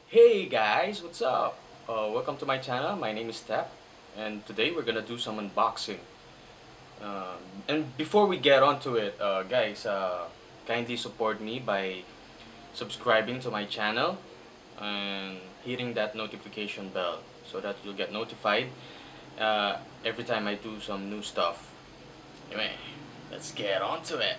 Hey guys, what's up? Welcome to my channel. My name is Step, and today we're gonna do some unboxing. And before we get onto it, guys, kindly support me by subscribing to my channel and hitting that notification bell so that you'll get notified every time I do some new stuff. Anyway, let's get onto it.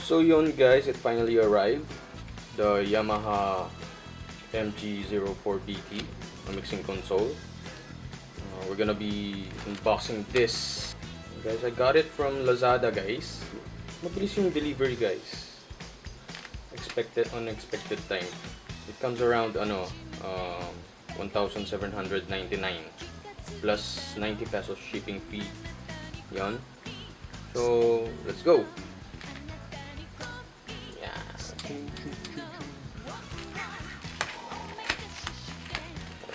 So yun guys, it finally arrived. The Yamaha MG04BT, a mixing console. We're gonna be unboxing this. Guys, I got it from Lazada guys. Mabilis yung delivery guys. Expected, unexpected time. It comes around 1,799 plus 90 pesos shipping fee. Yan. So, let's go.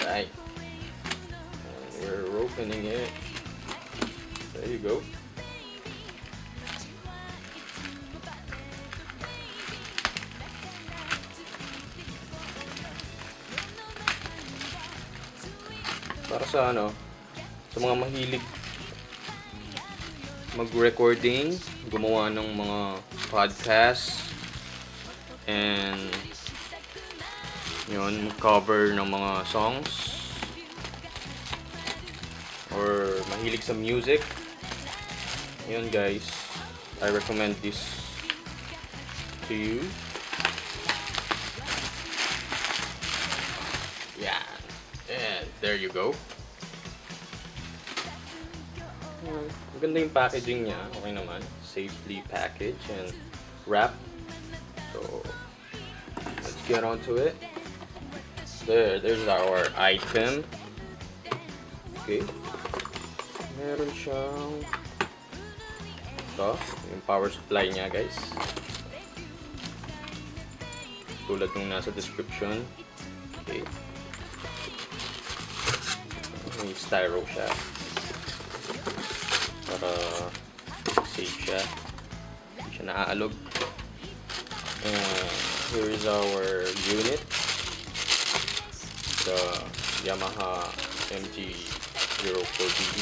Alright. We're opening it. There you go. Para sa sa mga mahilig mag-recording, gumawa ng mga podcast, and yun, cover ng mga songs, or mahilig sa music. Yun guys, I recommend this to you. Yeah, and there you go. Maganda yung packaging niya, okay naman, safely packaged and wrapped. So let's get on to it. There's our item. Okay. Meron siyang ito, yung power supply niya guys. Tulad nung nasa description. Okay. May styro siya. Para safe siya. Hindi siya naaalog. Here is our unit. The Yamaha MG04BT.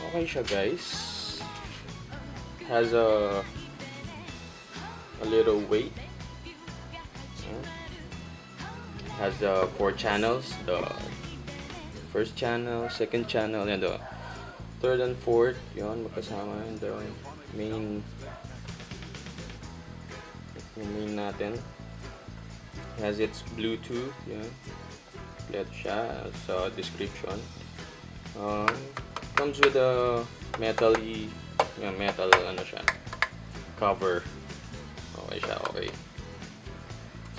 Okay siya guys. Has a little weight. Has 4 channels. The first channel, second channel, and the third and fourth. Yun, magkasama yun. The main natin. Has its Bluetooth, yeah. Ito siya sa description. Comes with a metal siya, cover. Okay siya, okay.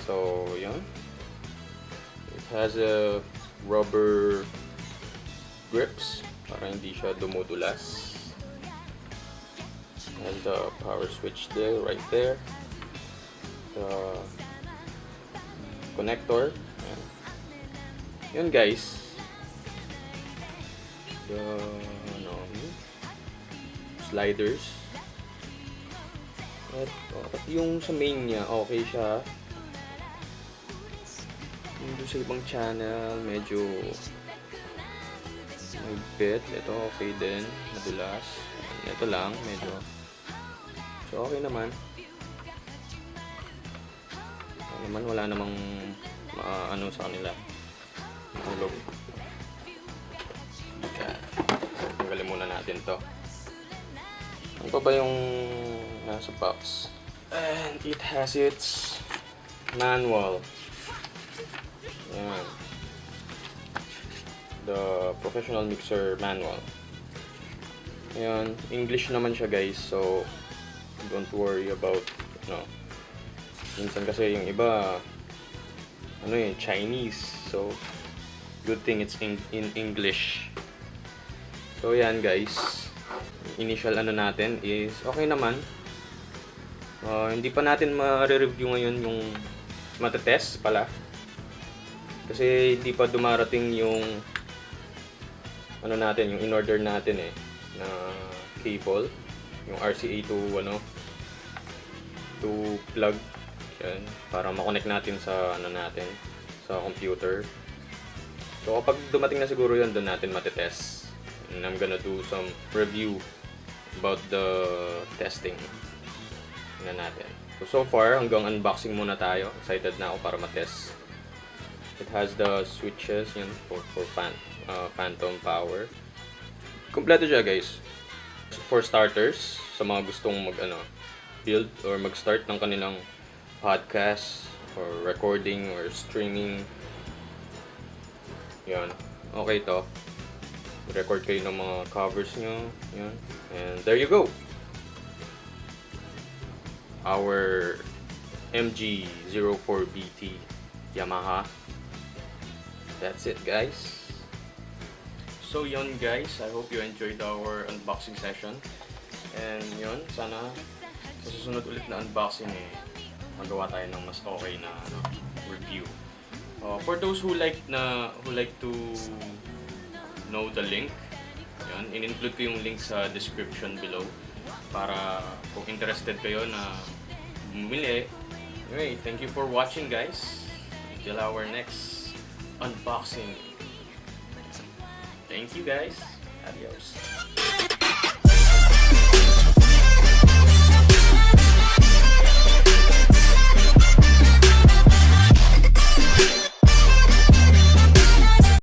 So, yun. It has a rubber grips para hindi siya dumudulas. And the power switch there, right there. The connector. Yun guys. The sliders. At yung sa main niya, okay siya. Yung sa ibang channel, medyo magbit. Ito okay din, madulas. Ito lang, medyo. So okay naman. Wala namang sa kanila. Hulog. Okay. Tanggalin muna natin to. Ano pa ba yung nasa box? And it has its manual. Yan. The professional mixer manual. Ayan. English naman siya guys. So, don't worry about, minsan kasi yung iba Chinese, so good thing it's in English. So yan guys, initial natin is okay naman. Hindi pa natin ma-review ngayon yung matetest pala kasi hindi pa dumarating yung ano natin, yung in-order natin na cable, yung RCA to plug yan, para ma-connect natin sa natin sa computer. So kapag dumating na siguro yun, doon natin matitest, and I'm gonna do some review about the testing natin. So far, hanggang unboxing muna tayo. Excited na ako para matest. It has the switches yan for phantom power. Kompleto siya, guys. For starters, sa mga gustong build or mag-start ng kanilang podcast or recording or streaming, yan, okay to. Record kayo ng mga covers nyo, yan, and there you go, our MG04BT Yamaha. That's it, guys. So yun, guys, I hope you enjoyed our unboxing session. And yun, sana sa susunod ulit na unboxing magawa tayo ng mas okay na review. For those who like to know the link, yun, in-include ko yung link sa description below para kung interested kayo na bumili. Anyway, thank you for watching, guys. Until our next unboxing. Thank you, guys. Adios.